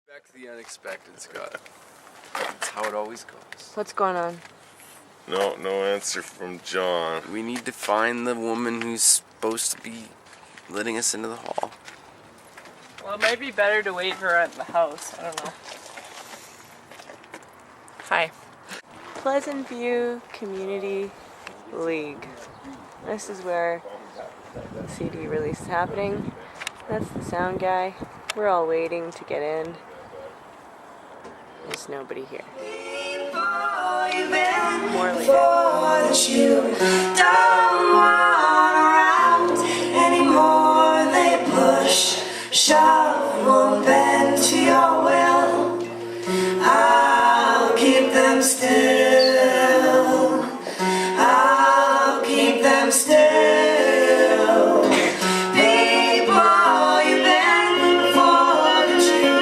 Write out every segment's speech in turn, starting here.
Expect the unexpected, Scott. That's how it always goes. What's going on? No answer from John. We need to find the woman who's supposed to be letting us into the hall. Well, it might be better to wait for her at the house. I don't know. Hi. Pleasant View Community League. This is where the CD release is happening. That's the sound guy. We're all waiting to get in. There's nobody here. More later. Don't want around anymore. They push, shove, won't bend to your will. I'll keep them still. I'll keep them still. People you've been before, but you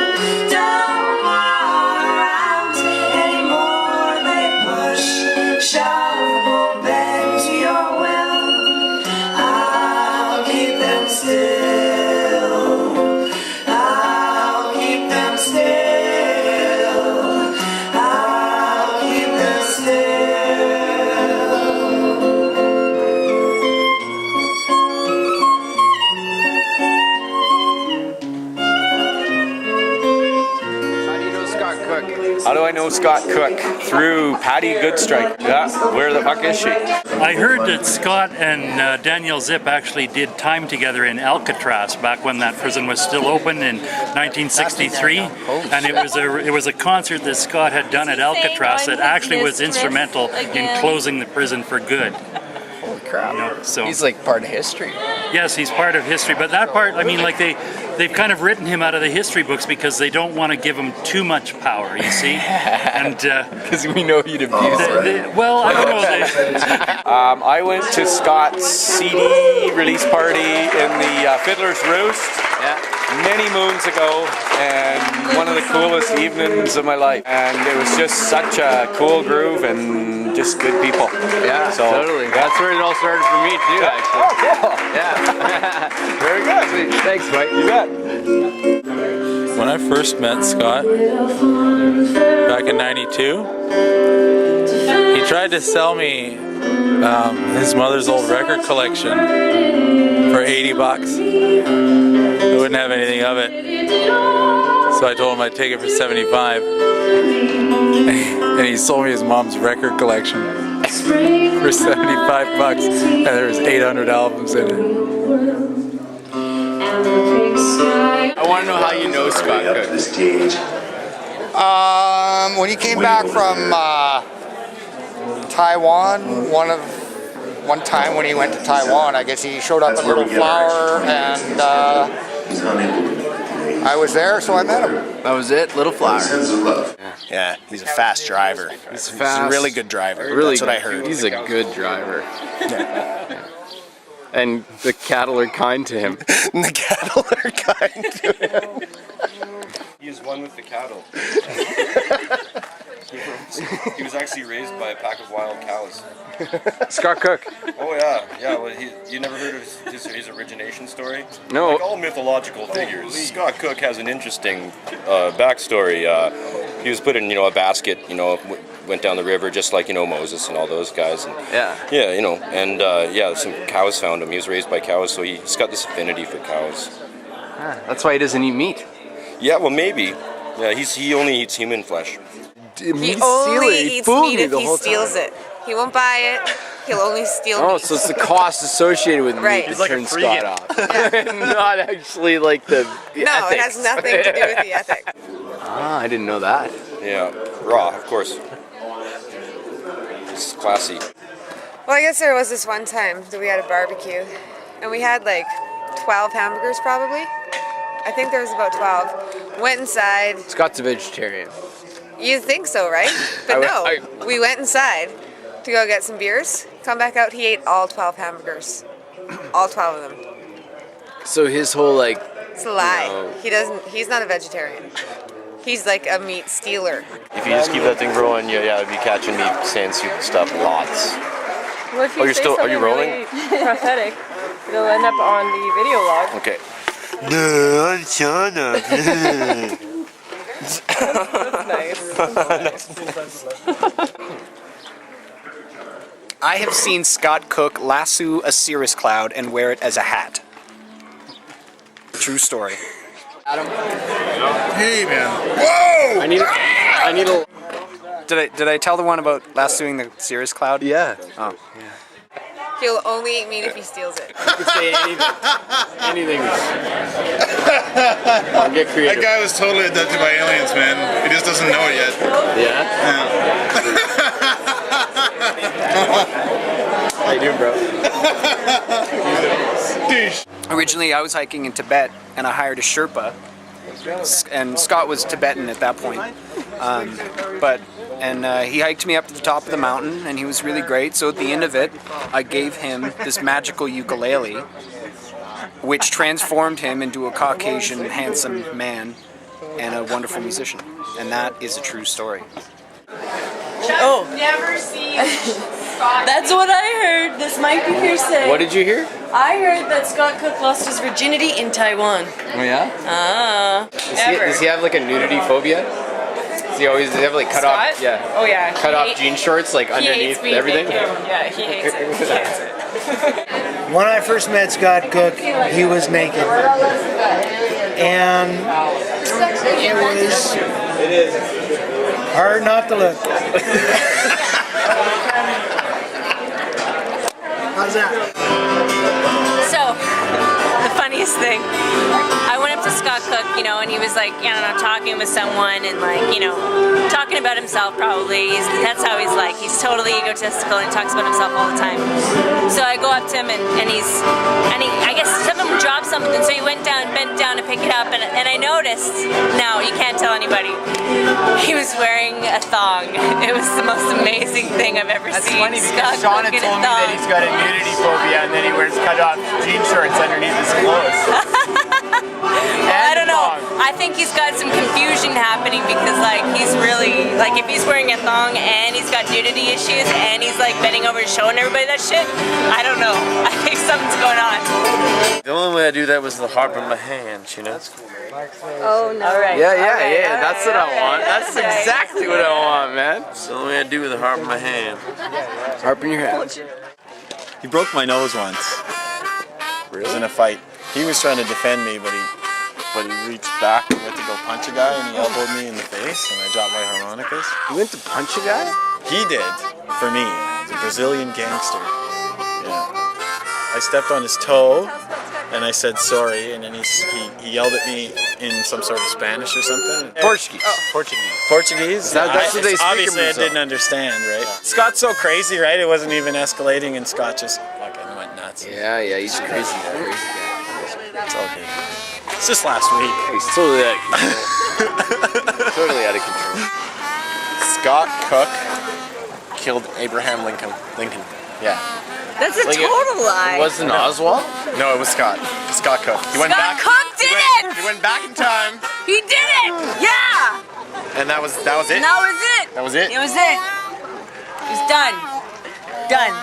don't want around anymore. They push, shove, won't bend to your will. I'll keep them still. I'll keep them still. I'll keep them still. How do you know Scott Cook? How do I know Scott Cook? Through Patty Goodstrike. Yeah, where the fuck is she? I heard that Scott and Danielle Zip actually did time together in Alcatraz back when that prison was still open in 1963, and it was a concert that Scott had done at Alcatraz that actually was instrumental in closing the prison for good. Holy crap. You know, so He's like part of history. yes, he's part of history, but that part, I mean, like they've kind of written him out of the history books because they don't want to give him too much power, you see, and Because we know you'd abuse it. well, I don't know. I went to Scott's CD release party in the Fiddler's Roost many moons ago, and one of the coolest evenings of my life. And it was just such a cool groove and just good people. Yeah, So- totally. That's where it all started for me too, actually. Oh, cool. Yeah. Very good. Sweet. Thanks, Mike. You bet. When I first met Scott back in '92, he tried to sell me his mother's old record collection for $80. I wouldn't have anything of it, so I told him I'd take it for $75, and he sold me his mom's record collection for $75, and there was 800 albums in it. I want to know how you know Scott Cook. When he came back from Taiwan, one time when he went to Taiwan, I guess he showed up at Little Flower, and I was there, so I met him. That was it? Little Flower. Yeah, he's a fast driver. He's fast. He's a really good driver. Really That's what I good. heard. He's a good driver. Yeah. And the cattle are kind to him. And the cattle are kind to him. He is one with the cattle. He was actually raised by a pack of wild cows. Scott Cook. Oh yeah. Well, you never heard of his origination story? No. Like all mythological figures, Scott Cook has an interesting backstory. He was put in, a basket, went down the river just like, Moses and all those guys. And, Yeah. some cows found him. He was raised by cows, so he's got this affinity for cows. That's why he doesn't eat meat. Yeah, well, maybe. Yeah, he only eats human flesh. He only eats meat if he steals it. He won't buy it. He'll only steal meat. Oh, so it's the cost associated with Right. meat He's that like a turns freegan. Scott off. Not actually like the No, it ethics. has nothing to do with the ethic. Ah, I didn't know that. Yeah, raw, of course. It's classy. Well, I guess there was this one time that we had a barbecue, and we had like 12 hamburgers probably. I think there was about 12. Went inside. Scott's a vegetarian. You think so, right? But no, we went inside to go get some beers. Come back out, he ate all 12 hamburgers. All 12 of them. So his whole It's a lie. He's not a vegetarian. He's like a meat stealer. If you just keep that thing growing, you'd be catching me saying stupid stuff lots. Well, if you Oh, you're say still- are something you rolling? really prophetic, it'll end up on the video log. Okay. No, shut up. That's nice. I have seen Scott Cook lasso a cirrus cloud and wear it as a hat. True story. Adam. Hey, man. Whoa! I need a. Did I tell the one about lassoing the cirrus cloud? Yeah. Oh. He'll only eat meat if he steals it. You could say anything. I'll get creative. That guy was totally abducted by aliens, man. He just doesn't know it yet. Yeah? How you doing, bro? Originally, I was hiking in Tibet, and I hired a Sherpa, and Scott was Tibetan at that point. He hiked me up to the top of the mountain, and he was really great. So at the end of it, I gave him this magical ukulele, which transformed him into a Caucasian, handsome man and a wonderful musician. And that is a true story. Oh. Never seen That's what I heard. This might be hearsay. What did you hear? I heard that Scott Cook lost his virginity in Taiwan. Oh yeah? Does he have like a nudity phobia? Does he always have like cut Scott? off? Yeah. Oh yeah. Cut off jean shorts like underneath everything? Yeah, he hates it. He hates it. When I first met Scott Cook, he was naked. And it was hard not to look. How's that? So, the funniest thing, I went up to Scott Cook, you know, and he was like, I don't know, talking with someone and like, you know, talking about himself probably. That's how he's like. He's totally egotistical and talks about himself all the time. So I go up to him and I guess someone dropped something, so he bent down to pick it up, and I noticed, now you can't tell anybody, he was wearing a thong. It was the most amazing thing I've ever seen. Funny because Scott Shauna Cook in a told me thong. that he's got a nudity phobia and then he wears cut-off jean shorts underneath his clothes. Well, I don't know. I think he's got some confusion happening because, like, he's really, like, if he's wearing a thong and he's got nudity issues and he's, like, bending over and showing everybody that shit, I don't know. I think something's going on. The only way I do that was the harp in my hands, you know? Oh, no. All right. Yeah. That's what I want. That's exactly what I want, man. It's the only way I do with the harp in my hand. Harp in your hand. He broke my nose once. It was in a fight. He was trying to defend me, but he reached back and went to go punch a guy, and he elbowed me in the face, and I dropped my harmonicas. You went to punch a guy? He did, for me. He's a Brazilian gangster. Yeah. I stepped on his toe, and I said sorry, and then he yelled at me in some sort of Spanish or something. Portuguese. Oh, Portuguese? That's what they speak. Obviously, I didn't understand, right? Yeah. Scott's so crazy, right? It wasn't even escalating, and Scott just fucking went nuts. Yeah, he's crazy. It's all good. It's just last week. He's totally out of control. Totally out of control. Scott Cook killed Abraham Lincoln. Yeah. That's a total lie. It wasn't Oswald? No, it was Scott. Scott Cook. He went Scott back. Cook did it! He went back in time, He did it! Yeah! and that was it. That was it. That was it. It was it. It was done. Done.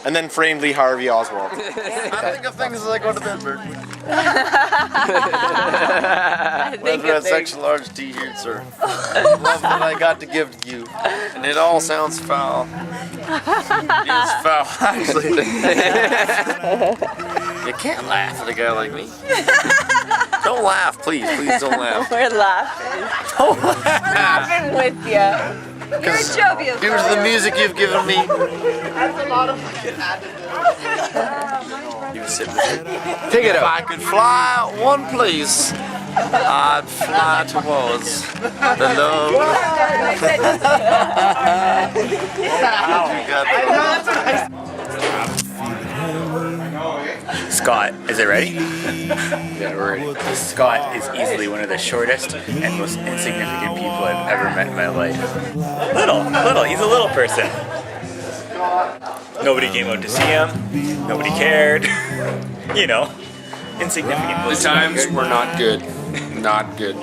And then framed Lee Harvey Oswald. I think of things as I go to Edmonton. Whether that's extra large t-shirts or love that I got to give to you. And it all sounds foul. It is foul, actually. You can't laugh at a guy like me. Don't laugh, please. Please don't laugh. We're laughing. Don't laugh. We're laughing with you. You're jovial. Due to the music you've given me. That's a lot of fucking You sit with it. Pick it up. If I could fly one place, I'd fly towards the love. Scott, is it ready? Yeah, we're ready. Scott is easily one of the shortest and most insignificant people I've ever met in my life. Little, he's a little person. Nobody came out to see him, nobody cared. You know, insignificant. The times were not good. Not good.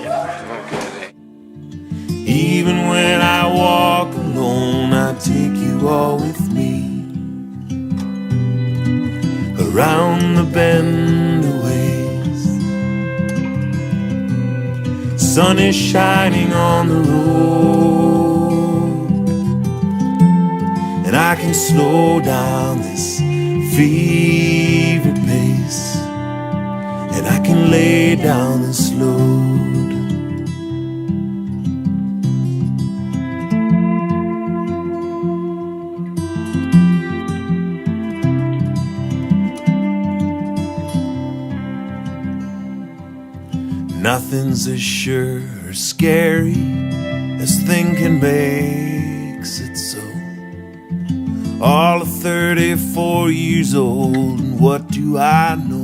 Even when I walk alone, I take you all with me. Around the bend a ways, sun is shining on the road, and I can slow down this fever pace, and I can lay down this load. Nothing's as sure or scary as thinking makes it so. All of 34 years old, and what do I know?